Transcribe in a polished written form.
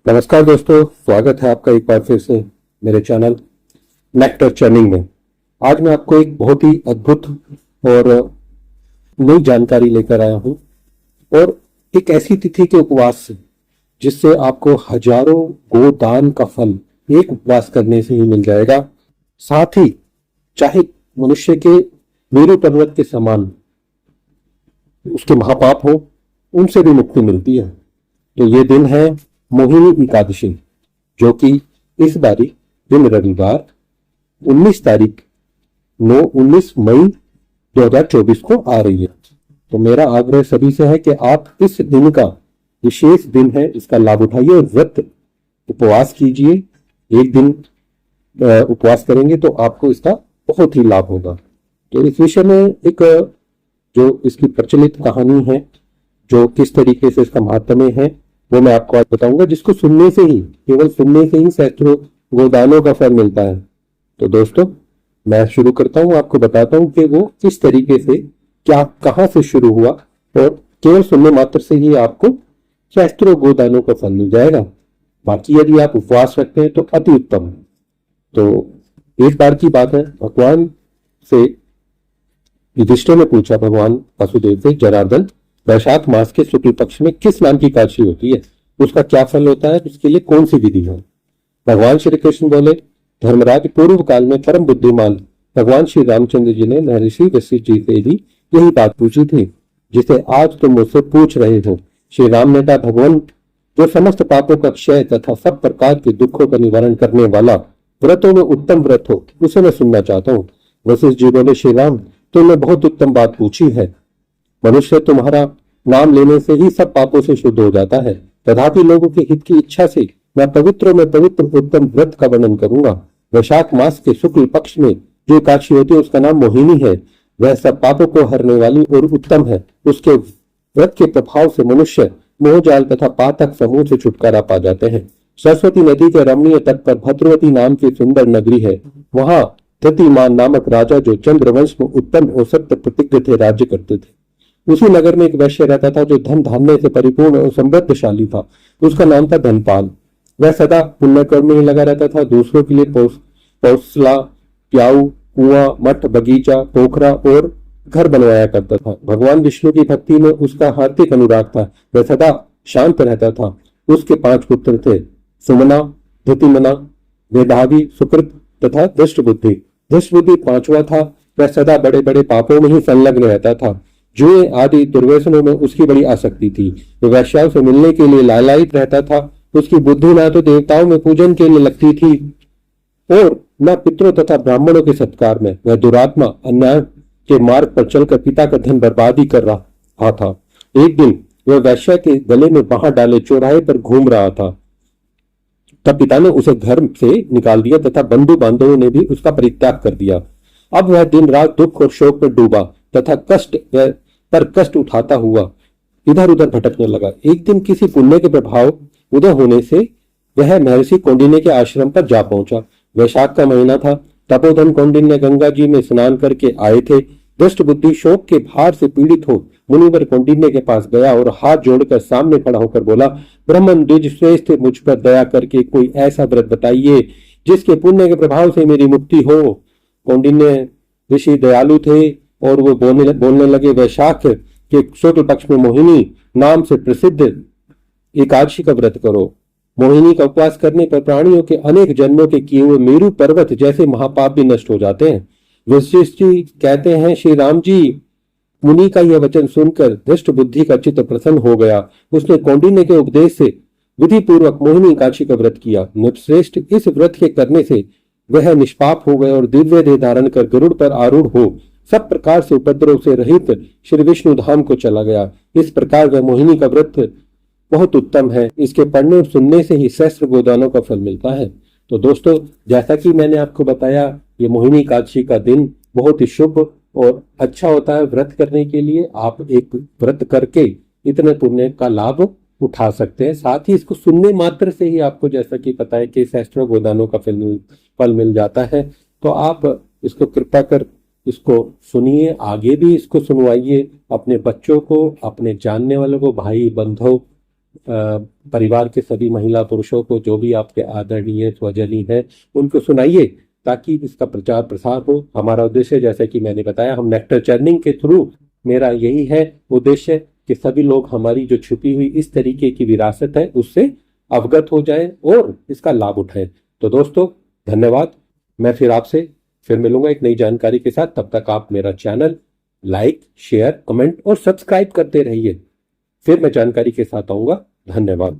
नमस्कार दोस्तों, स्वागत है आपका एक बार फिर से मेरे चैनल नेक्टर चर्निंग में। आज मैं आपको एक बहुत ही अद्भुत और नई जानकारी लेकर आया हूं और एक ऐसी तिथि के उपवास से जिससे आपको हजारों गोदान का फल एक उपवास करने से ही मिल जाएगा। साथ ही चाहे मनुष्य के मेरु पर्वत के समान उसके महापाप हो, उनसे भी मुक्ति मिलती है। तो ये दिन है मोहिनी एकादशी, जो कि इस बारी दिन रविवार 19 मई 2024 को आ रही है। तो मेरा आग्रह सभी से है कि आप इस दिन का विशेष दिन है, इसका लाभ उठाइए और व्रत उपवास कीजिए। एक दिन उपवास करेंगे तो आपको इसका बहुत ही लाभ होगा। तो इस विषय में एक जो इसकी प्रचलित कहानी है, जो किस तरीके से इसका महात्म्य है, वो मैं आपको आज बताऊंगा, जिसको सुनने से ही, केवल सुनने से ही सहस्त्रों गोदानों का फल मिलता है। तो दोस्तों, मैं शुरू करता हूं, आपको बताता हूं कि वो किस तरीके से, क्या, कहां से शुरू हुआ, और केवल सुनने मात्र से ही आपको सहस्त्रों गोदानों का फल मिल जाएगा। बाकी यदि आप उपवास रखते हैं तो अति उत्तम। तो एक बार की बात है, भगवान से युधिष्ठिर ने पूछा, भगवान वासुदेव से, जनार्दन, वैशाख मास के शुक्ल पक्ष में किस नाम की एकादशी होती है, उसका क्या फल होता है, उसके लिए कौन सी विधि है। भगवान श्री कृष्ण बोले, धर्मराज, पूर्व काल में परम बुद्धिमान भगवान श्री रामचंद्र जी ने महर्षि वशिष्ठ जी से भी यही बात पूछी थी, जिसे आज तुम मुझसे पूछ रहे हो। श्री राम ने कहा, भगवान, जो समस्त पापों का क्षय तथा सब प्रकार के दुखों का निवारण करने वाला व्रतों में उत्तम व्रत हो, उसे मैं सुनना चाहता हूँ। वशिष्ठ जी बोले, श्री राम, तुमने बहुत उत्तम बात पूछी है। मनुष्य तुम्हारा नाम लेने से ही सब पापों से शुद्ध हो जाता है, तथापि लोगों के हित की इच्छा से मैं पवित्रों में पवित्र उत्तम व्रत का वर्णन करूंगा। वैशाख मास के शुक्ल पक्ष में जो एकादशी होती है उसका नाम मोहिनी है। वह सब पापों को हरने वाली और उत्तम है। उसके व्रत के प्रभाव से मनुष्य मोहजाल तथा पातक समूह से छुटकारा पा जाते हैं। सरस्वती नदी के रमणीय तट पर भद्रवती नाम की सुंदर नगरी है। वहां धृतिमान नामक राजा, जो चंद्रवंश में उत्तम और सत्य प्रतिज्ञ थे, राज्य करते थे। उसी नगर में एक वैश्य रहता था, जो धन धान्य से परिपूर्ण और समृद्धशाली था। उसका नाम था धनपाल। वह सदा पुण्य कर्म में ही लगा रहता था। दूसरों के लिए पौसला, प्याऊ, कुआं, मठ, बगीचा, पोखरा और घर बनवाया करता था। भगवान विष्णु की भक्ति में उसका हार्दिक अनुराग था। वह सदा शांत रहता था। उसके 5 पुत्र थे, सुमना, धृतिमना, मेधावी, सुकृत तथा दृष्टबुद्धि। दृष्टबुद्धि 5वां था। वह सदा बड़े बड़े पापों में ही संलग्न रहता था। जुए आदि दुर्व्यसनों में उसकी बड़ी आसक्ति थी। वह वेश्याओं से मिलने के लिए लालायित रहता था। उसकी बुद्धि न तो देवताओं में पूजन के लिए लगती थी और न पितरों तथा ब्राह्मणों के सत्कार में। वह दुरात्मा अन्याय के मार्ग पर चलकर पिता का धन बर्बादी कर रहा था। एक दिन वह वैश्या के गले में बाहर डाले चौराहे पर घूम रहा था। तब पिता ने उसे घर से निकाल दिया तथा बंधु बांधवों ने भी उसका परित्याग कर दिया। अब वह दिन रात दुख और शोक में डूबा तथा कष्ट उठाता हुआ इधर उधर भटकने लगा। एक दिन किसी पुण्य के प्रभाव उदय होने से वह महर्षि कौंडिन्य के आश्रम पर जा पहुंचा। वैशाख का महीना था। तपोधन कौंडिन्य गंगा जी में स्नान करके आए थे। दुष्ट बुद्धि शोक के भार से पीड़ित हो मुनिवर कौंडिन्य के पास गया और हाथ जोड़कर सामने खड़ा होकर बोला, ब्रह्मन द्विज श्रेष्ठ, मुझ पर दया करके कोई ऐसा व्रत बताइए जिसके पुण्य के प्रभाव से मेरी मुक्ति हो। कौंडिन्य ऋषि दयालु थे और वो बोलने लगे, वैशाख के शुक्ल पक्ष में मोहिनी नाम से प्रसिद्ध एकादशी का व्रत करो। मोहिनी का उपवास करने पर प्राणियों के अनेक जन्मों के किए हुए मेरु पर्वत जैसे महापाप भी नष्ट हो जाते हैं। वशिष्ठ जी कहते हैं, श्री राम जी, मुनि का यह वचन सुनकर धृष्ट बुद्धि का चित्त प्रसन्न हो गया। उसने कौंडिन्य के उपदेश से विधि पूर्वक मोहिनी एकादशी का व्रत किया। नृपश्रेष्ठ, इस व्रत के करने से वह निष्पाप हो गए और दिव्य देह धारण कर गरुड़ पर आरूढ़ हो सब प्रकार से उपद्रव से रहित श्री विष्णु धाम को चला गया। इस प्रकार वह मोहिनी का व्रत बहुत उत्तम है। इसके पढ़ने और सुनने से ही सहस्त्र गोदानों का फल मिलता है। तो दोस्तों, जैसा कि मैंने आपको बताया, ये मोहिनी एकादशी का दिन बहुत ही शुभ और अच्छा होता है व्रत करने के लिए। आप एक व्रत करके इतने पुण्य का लाभ उठा सकते हैं। साथ ही इसको सुनने मात्र से ही आपको, जैसा कि पता है, कि सहस्त्रों गोदानों का फल मिल जाता है। तो आप इसको कृपा कर इसको सुनिए, आगे भी इसको सुनवाइए अपने बच्चों को, अपने जानने वालों को, भाई बंधु परिवार के सभी महिला पुरुषों को, जो भी आपके आदरणीय स्वजनी है, उनको सुनाइए ताकि इसका प्रचार प्रसार हो। हमारा उद्देश्य, जैसे कि मैंने बताया, हम नेक्टर चर्निंग के थ्रू, मेरा यही है उद्देश्य कि सभी लोग हमारी जो छुपी हुई इस तरीके की विरासत है उससे अवगत हो जाएं और इसका लाभ उठाएं। तो दोस्तों, धन्यवाद। मैं फिर मिलूंगा एक नई जानकारी के साथ। तब तक आप मेरा चैनल लाइक, शेयर, कमेंट और सब्सक्राइब करते रहिए। फिर मैं जानकारी के साथ आऊंगा। धन्यवाद।